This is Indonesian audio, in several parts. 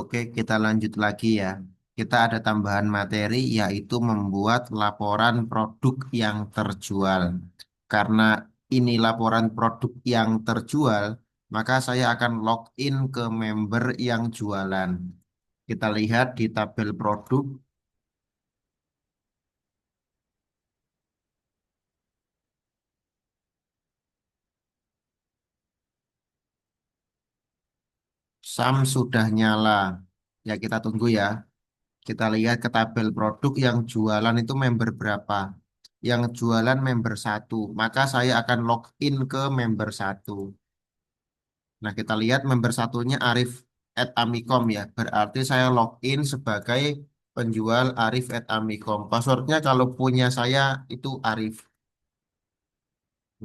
Oke, kita lanjut lagi ya. Kita ada tambahan materi yaitu membuat laporan produk yang terjual. Karena ini laporan produk yang terjual, maka saya akan login ke member yang jualan. Kita lihat di tabel produk, SAM sudah nyala. Ya, kita tunggu ya. Kita lihat ke tabel produk yang jualan itu member berapa. Yang jualan member satu, maka saya akan login ke member satu. Nah, kita lihat member satunya Arif at Amikom ya. Berarti saya login sebagai penjual Arif at Amikom. Passwordnya kalau punya saya itu Arif.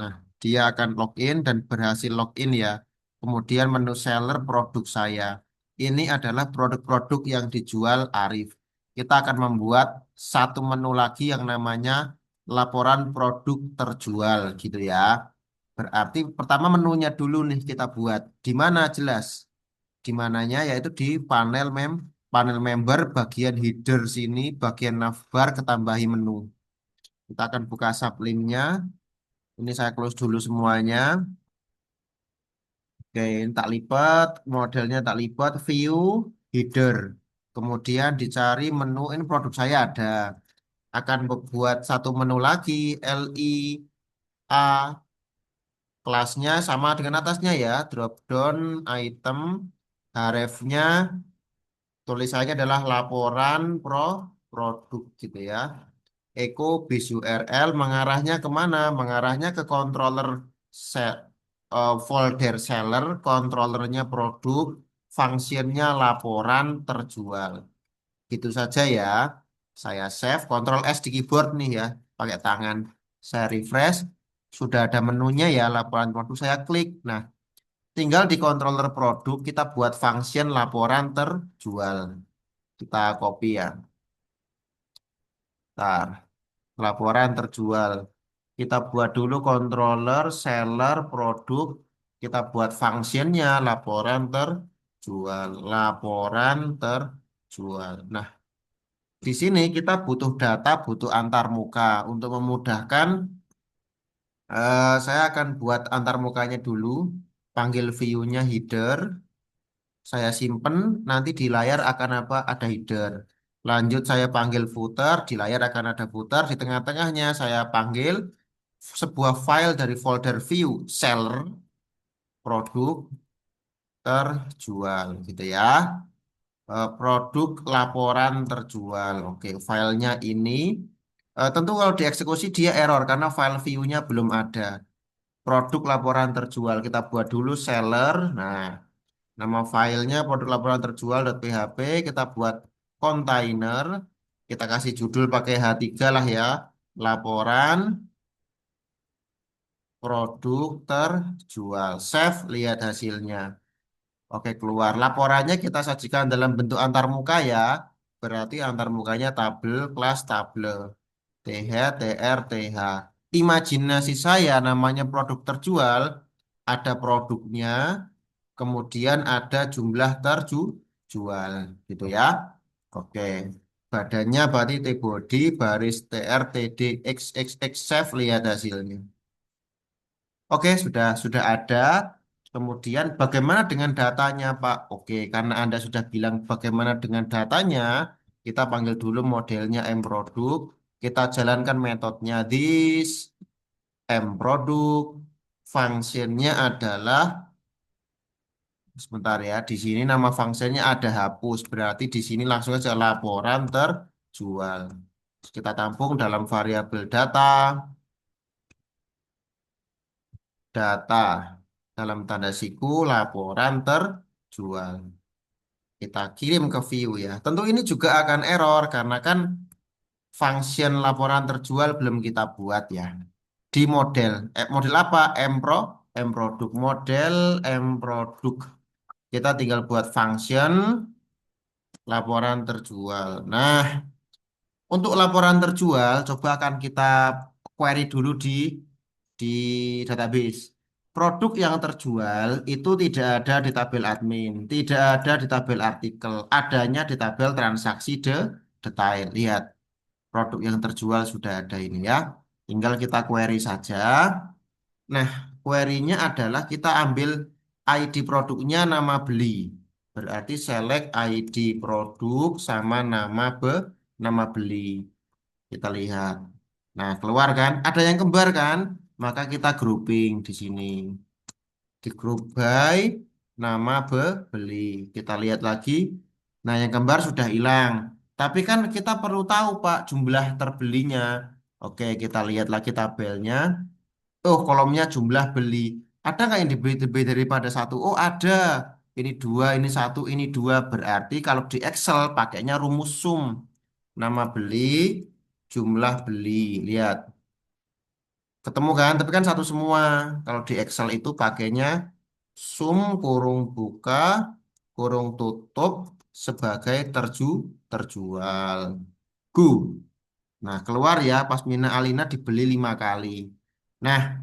Nah, dia akan login dan berhasil login ya. Kemudian menu seller produk saya. Ini adalah produk-produk yang dijual Arif. Kita akan membuat satu menu lagi yang namanya laporan produk terjual gitu ya. Berarti pertama menunya dulu nih kita buat. Di mana jelas? Di mananya yaitu di panel member bagian header sini, bagian navbar ketambahi menu. Kita akan buka sublinknya. Ini saya close dulu semuanya. Oke, ini tak lipat, modelnya tak lipat, view, header. Kemudian dicari menu, ini produk saya ada. Akan membuat satu menu lagi, LI, A, kelasnya sama dengan atasnya ya. Drop down, item, hrefnya, tulisannya adalah laporan produk gitu ya. Echo base URL mengarahnya kemana? Mengarahnya ke controller folder seller, controllernya produk, fungsinya laporan terjual. Gitu saja ya. Saya save, Ctrl S di keyboard nih ya, pakai tangan. Saya refresh, sudah ada menunya ya, laporan produk saya klik. Nah, tinggal di controller produk kita buat function laporan terjual. Kita copy ya. Ntar. Laporan terjual. Kita buat dulu controller, seller, produk. Kita buat functionnya laporan terjual. Laporan terjual. Nah, di sini kita butuh data, butuh antarmuka. Untuk memudahkan, saya akan buat antarmukanya dulu. Panggil view-nya header. Saya simpen, nanti di layar akan apa? Ada header. Lanjut saya panggil footer, di layar akan ada footer, di tengah-tengahnya saya panggil sebuah file dari folder view seller produk terjual gitu ya. Produk laporan terjual. Oke, filenya ini tentu kalau dieksekusi dia error karena file view-nya belum ada. Produk laporan terjual kita buat dulu seller. Nah, nama filenya produk laporan terjual.php, kita buat kontainer, kita kasih judul pakai H3 lah ya, laporan produk terjual. Save, lihat hasilnya. Oke, keluar. Laporannya kita sajikan dalam bentuk antarmuka ya. Berarti antarmukanya tabel, kelas tabel. TH, TR, TH. Imajinasi saya namanya produk terjual, ada produknya, kemudian ada jumlah terjual gitu ya. Oke. Badannya berarti T-body, baris TR, TD, XXX, save, lihat hasilnya. Oke, sudah ada. Kemudian bagaimana dengan datanya, Pak? Oke, karena Anda sudah bilang bagaimana dengan datanya, kita panggil dulu modelnya mProduct. Kita jalankan metodenya this mProduct. Fungsinya adalah sebentar ya. Di sini nama fungsinya ada hapus. Berarti di sini langsung aja laporan terjual. Kita tampung dalam variabel data, data dalam tanda siku laporan terjual. Kita kirim ke view ya. Tentu ini juga akan error karena kan function laporan terjual belum kita buat ya. Di model, model apa? Mproduct model, Mproduct. Kita tinggal buat function laporan terjual. Nah, untuk laporan terjual, coba akan kita query dulu di database. produk yang terjual itu tidak ada di tabel admin, tidak ada di tabel artikel, adanya di tabel transaksi detail. Lihat, produk yang terjual sudah ada ini ya. Tinggal kita query saja. Nah, query-nya adalah kita ambil ID produknya nama beli. Berarti select ID produk sama nama beli. Kita lihat. Nah, keluar kan? Ada yang kembar kan? Maka kita grouping di sini. Di group by nama beli. Kita lihat lagi. Nah, yang kembar sudah hilang. Tapi kan kita perlu tahu, Pak, jumlah terbelinya. Oke, kita lihat lagi tabelnya. Oh, kolomnya jumlah beli. Ada nggak yang lebih daripada satu? Oh, ada. Ini dua, ini satu, ini dua. Berarti kalau di Excel pakainya rumus sum. Nama beli, jumlah beli. Lihat, ketemu kan? Tapi kan satu semua. Kalau di Excel itu pakainya sum kurung buka, kurung tutup sebagai terjual. Go. Nah, keluar ya, Pasmina Alina dibeli 5 kali. Nah,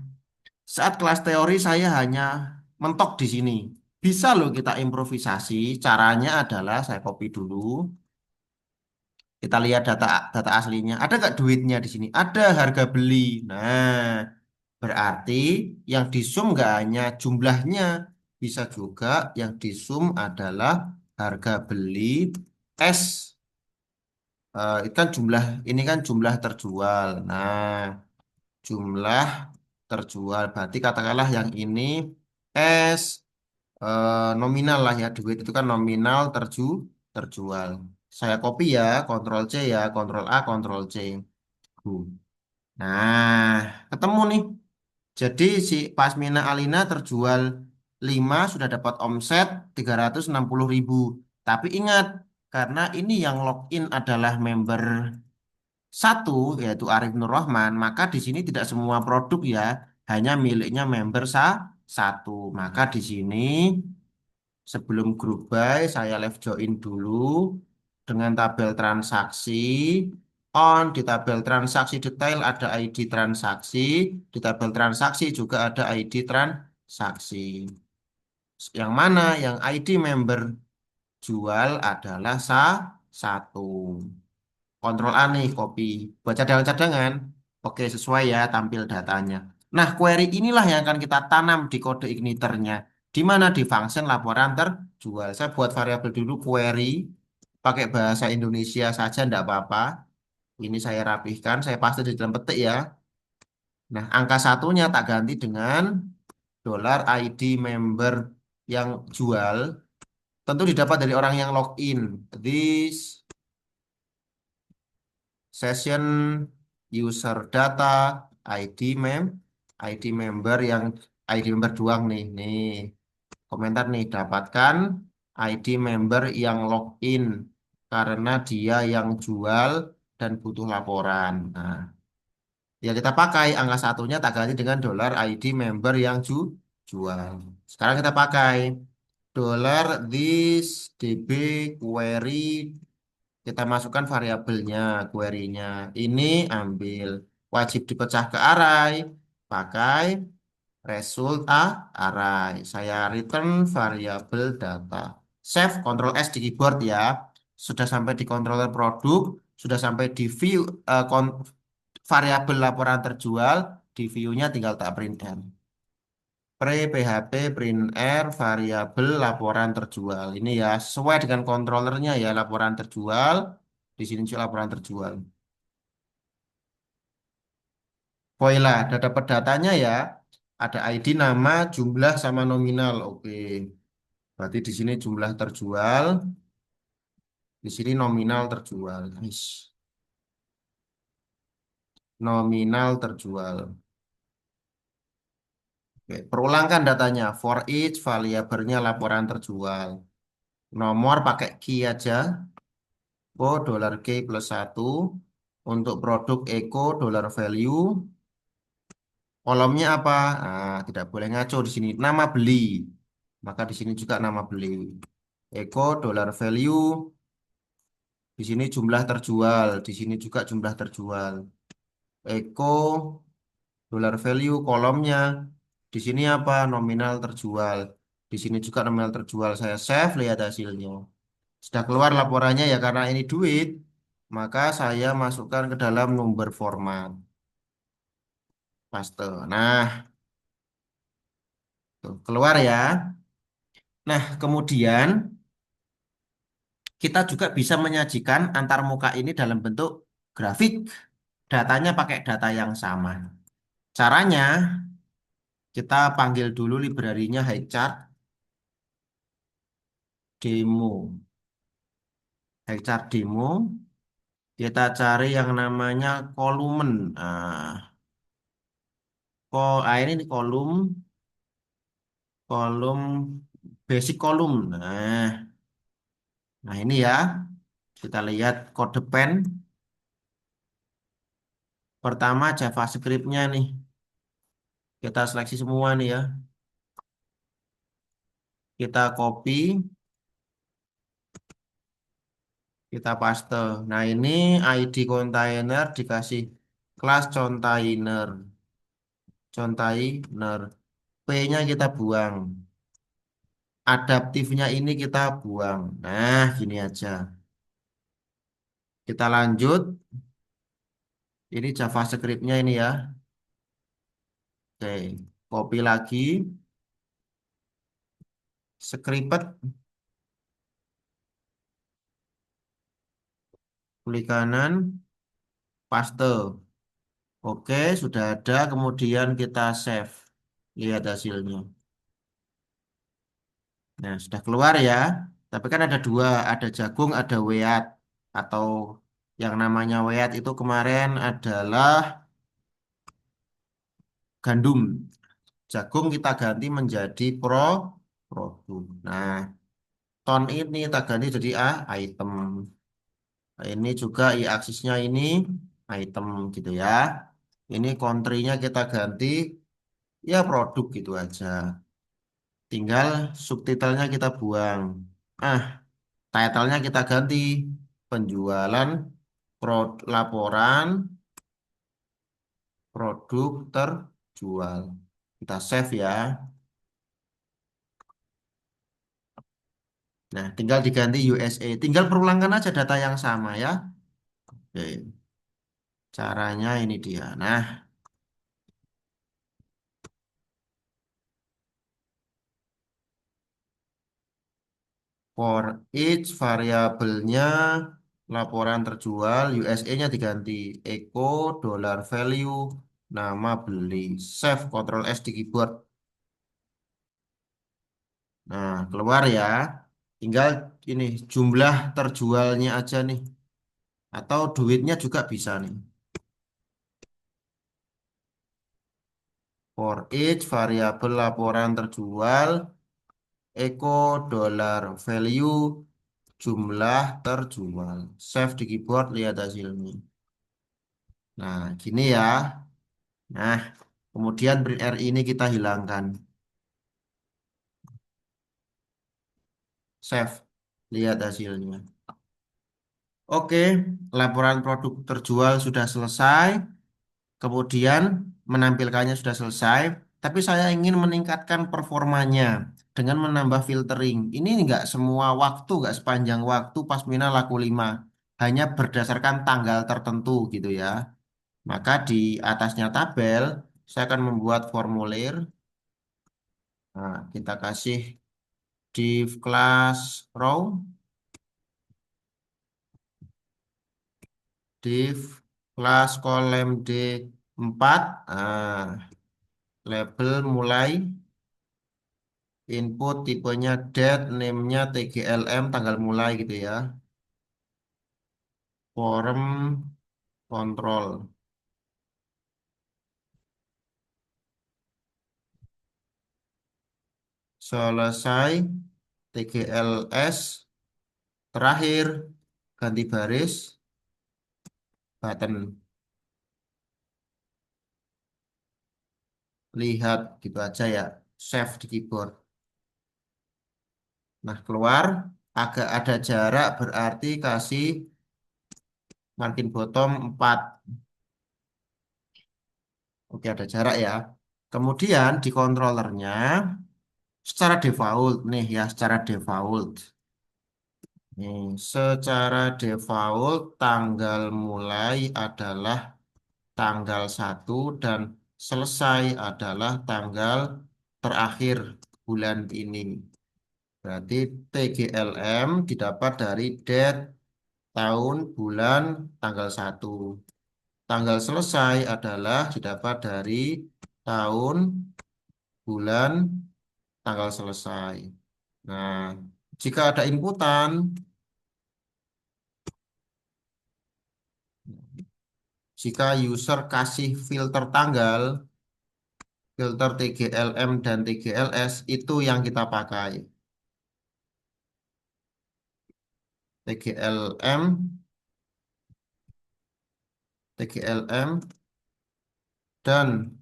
saat kelas teori saya hanya mentok di sini. Bisa loh kita improvisasi. Caranya adalah saya copy dulu. Kita lihat data data aslinya. Ada nggak duitnya di sini? Ada harga beli. Nah, berarti yang disum nggak hanya jumlahnya, bisa juga yang disum adalah harga beli S. Itu kan jumlah ini kan jumlah terjual. Nah, jumlah terjual berarti katakanlah yang ini S nominal lah ya, duit itu kan nominal terjual. Saya copy ya, Ctrl C ya, Ctrl A, Ctrl C. Nah, ketemu nih. Jadi si Pasmina Alina terjual 5 sudah dapat omset 360.000. Tapi ingat, karena ini yang login adalah member satu, yaitu Arif Nur Rahman, maka di sini tidak semua produk ya, hanya miliknya member satu. Maka di sini sebelum group by, saya left join dulu dengan tabel transaksi. On di tabel transaksi detail ada ID transaksi, di tabel transaksi juga ada ID transaksi. Yang mana yang ID member jual adalah satu. Kontrol A nih, copy. Buat cadangan-cadangan. Oke, sesuai ya tampil datanya. Nah, query inilah yang akan kita tanam di kode igniternya. Di mana di function laporan terjual. Saya buat variabel dulu query. Pakai bahasa Indonesia saja, enggak apa-apa. Ini saya rapihkan, saya paste di dalam petik ya. Nah, angka satunya tak ganti dengan dollar ID member yang jual. Tentu didapat dari orang yang login. This session user data ID ID member yang ID member doang nih. Nih, komentar nih dapatkan ID member yang login karena dia yang jual dan butuh laporan. Nah, ya kita pakai angka satunya tak ganti dengan dollar ID member yang jual. Sekarang kita pakai dollar this db query, kita masukkan variabelnya, query-nya. Ini ambil wajib dipecah ke array, pakai result array. Saya return variabel data. Save, Ctrl S di keyboard ya. Sudah sampai di controller produk, sudah sampai di view variabel laporan terjual, di view-nya tinggal tak print R. Php printr variabel laporan terjual. Ini ya sesuai dengan kontrolernya ya laporan terjual. Di sini juga laporan terjual. Voila, ada dapat datanya ya. Ada ID, nama, jumlah sama nominal. Oke. Berarti di sini jumlah terjual, di sini nominal terjual. Nice. Nominal terjual. Oke, perulangkan datanya. For each variabelnya laporan terjual. Nomor pakai key aja. Oh, dollar K plus 1. Untuk produk Eco, dollar value. Kolomnya apa? Ah, tidak boleh ngaco di sini. Nama beli. Maka di sini juga nama beli. Eco, dollar value. Di sini jumlah terjual. Di sini juga jumlah terjual. Eco, dollar value, kolomnya. Di sini apa? Nominal terjual. Di sini juga nominal terjual. Saya save, lihat hasilnya. Sudah keluar laporannya ya karena ini duit. Maka saya masukkan ke dalam number format. Paste. Nah, tuh, keluar ya. Nah, kemudian kita juga bisa menyajikan antar muka ini dalam bentuk grafik. Datanya pakai data yang sama. Caranya, kita panggil dulu library-nya Highchart demo. Highchart demo. Kita cari yang namanya kolumen. Ini nih kolom basic kolom. Nah ini ya, kita lihat kode pen. Pertama JavaScript-nya nih, kita seleksi semua nih ya. Kita copy, kita paste. Nah ini ID container dikasih kelas container, container. P-nya kita buang. Adaptifnya ini kita buang. Nah, gini aja. Kita lanjut. Ini JavaScript-nya ini ya. Oke, copy lagi. Script, klik kanan, paste. Oke, sudah ada. Kemudian kita save. Lihat hasilnya. Nah, sudah keluar ya. Tapi kan ada dua, ada jagung, ada weat. Atau yang namanya weat itu kemarin adalah gandum. Jagung kita ganti menjadi produk. Nah, ton ini kita ganti jadi item. Nah, ini juga y-aksisnya ini item gitu ya. Ini country-nya kita ganti ya produk gitu aja. Tinggal subtitlenya kita buang. Ah, title-nya kita ganti penjualan laporan produk terjual. Kita save ya. Nah, tinggal diganti USA. Tinggal perulangkan aja data yang sama ya. Oke, caranya ini dia. Nah, for each variabelnya laporan terjual USA-nya diganti echo dollar value nama beli. Save Ctrl S di keyboard. Nah, keluar ya. Tinggal ini jumlah terjualnya aja nih. Atau duitnya juga bisa nih. For each variabel laporan terjual echo dollar value jumlah terjual. Save di keyboard, lihat hasilnya. Nah, gini ya. Nah, kemudian print R ini kita hilangkan. Save, lihat hasilnya. Oke, laporan produk terjual sudah selesai. Kemudian menampilkannya sudah selesai. Tapi saya ingin meningkatkan performanya dengan menambah filtering. Ini enggak semua waktu, enggak sepanjang waktu Pasmina laku 5. Hanya berdasarkan tanggal tertentu gitu ya. Maka di atasnya tabel, saya akan membuat formulir. Nah, kita kasih div class row, div class column D4, label mulai, input tipenya date, name-nya tglm, tanggal mulai gitu ya. Form control. Selesai, tgls, terakhir, ganti baris, button. Lihat gitu aja ya, save di keyboard. Nah, keluar agak ada jarak berarti kasih margin bottom 4. Oke, ada jarak ya. Kemudian di controllernya secara default nih ya, secara default. Nih, secara default tanggal mulai adalah tanggal 1 dan selesai adalah tanggal terakhir bulan ini. Berarti TGLM didapat dari date tahun, bulan, tanggal 1. Tanggal selesai adalah didapat dari tahun, bulan, tanggal selesai. Nah, jika ada inputan, jika user kasih filter tanggal, filter TGLM dan TGLS itu yang kita pakai. TGLM, TGLM, dan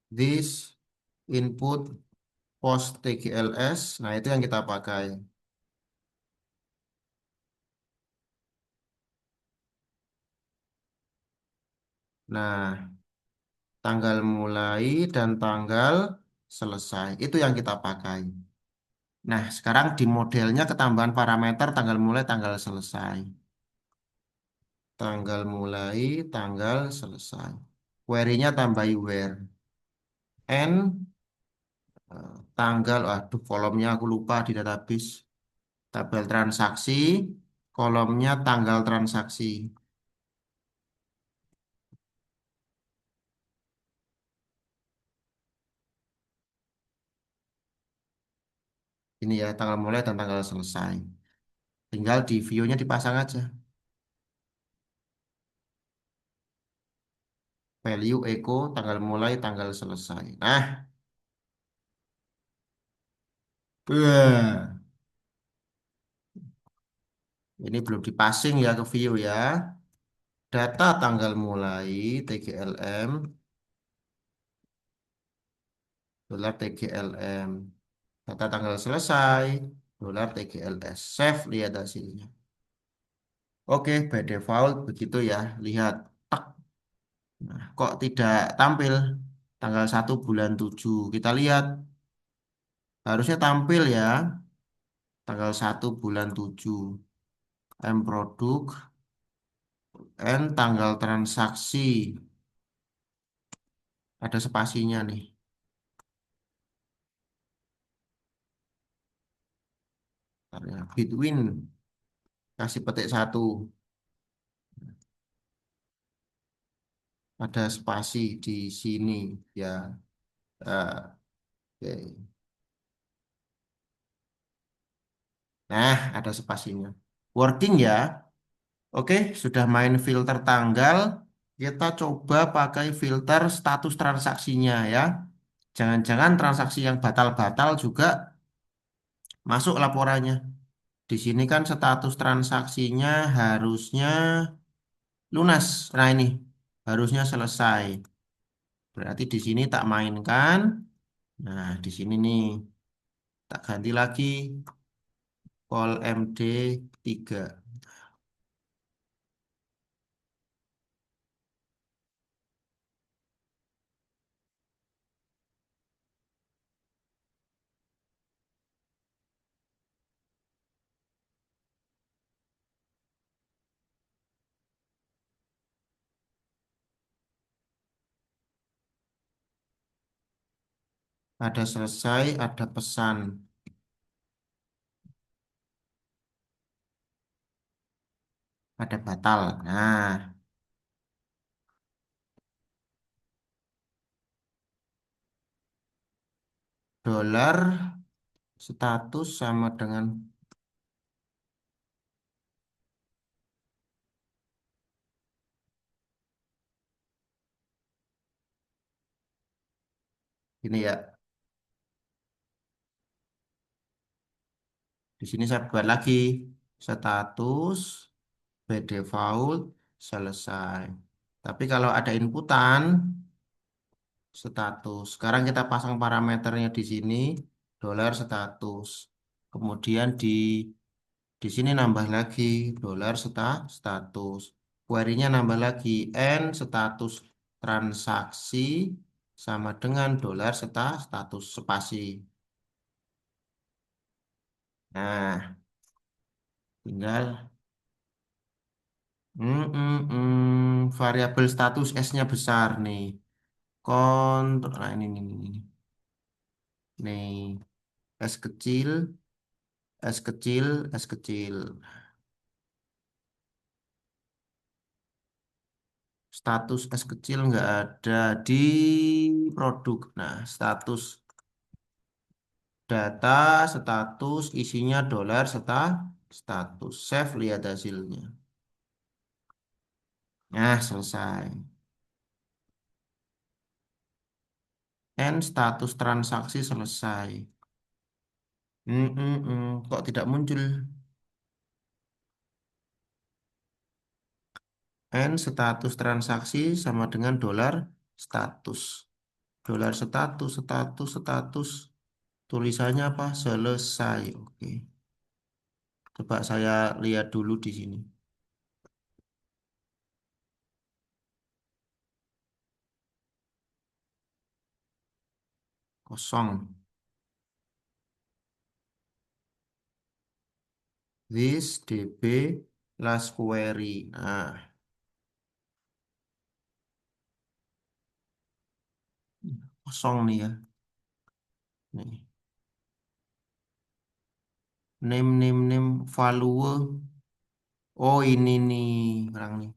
this input post TGLS. Nah, itu yang kita pakai. Nah, tanggal mulai dan tanggal selesai. Itu yang kita pakai. Nah, sekarang di modelnya ketambahan parameter tanggal mulai, tanggal selesai. Tanggal mulai, tanggal selesai. Query-nya tambahi where. N, tanggal, aduh kolomnya aku lupa di database. Tabel transaksi, kolomnya tanggal transaksi. Ini ya, tanggal mulai dan tanggal selesai. Tinggal di view-nya dipasang aja. Value echo, tanggal mulai, tanggal selesai. Nah, wah, ini belum dipasing ya ke view ya. Data tanggal mulai, TGLM, dolar TGLM. Data tanggal selesai, dolar TGLS. Save, lihat hasilnya. Oke, by default begitu ya. Lihat, tak. Nah, kok tidak tampil tanggal 1 bulan 7. Kita lihat, harusnya tampil ya. Tanggal 1 bulan 7. M produk, N tanggal transaksi. Ada spasinya nih. Bentar ya. Between, kasih petik 1. Ada spasi di sini ya. Oke. Nah, ada spasinya. Working ya. Oke, sudah main filter tanggal. Kita coba pakai filter status transaksinya ya. Jangan-jangan transaksi yang batal-batal juga masuk laporannya. Di sini kan status transaksinya harusnya lunas. Nah, ini harusnya selesai. Berarti di sini tak mainkan. Nah, di sini nih tak ganti lagi call MD3. Ada selesai, ada pesan, ada batal. Nah, dolar status sama dengan ini ya. Di sini saya buat lagi status by default selesai. Tapi kalau ada inputan status, sekarang kita pasang parameternya di sini dolar status. Kemudian di sini nambah lagi dolar status. Query-nya nambah lagi N status transaksi. sama dengan dolar status spasi. Nah, tinggal variabel status S-nya besar nih. Kontrol, nah ini. Nih, S kecil, S kecil, S kecil. Status S kecil nggak ada di produk. Nah, status data, status, isinya dolar, status. Save, lihat hasilnya. Nah, selesai. And status transaksi selesai. Kok tidak muncul? And status transaksi sama dengan dolar status. Dolar status. Tulisannya apa? Selesai. Oke. Coba saya lihat dulu di sini. Kosong. This DB last query. Nah, kosong nih ya. Nih. Name value. Oh, ini nih, orang nih.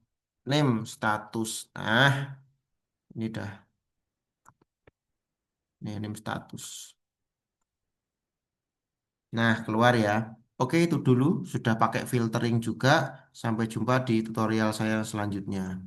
Name status. Nah, ini dah. Nih, name status. Nah, keluar ya. Oke, itu dulu. Sudah pakai filtering juga. Sampai jumpa di tutorial saya selanjutnya.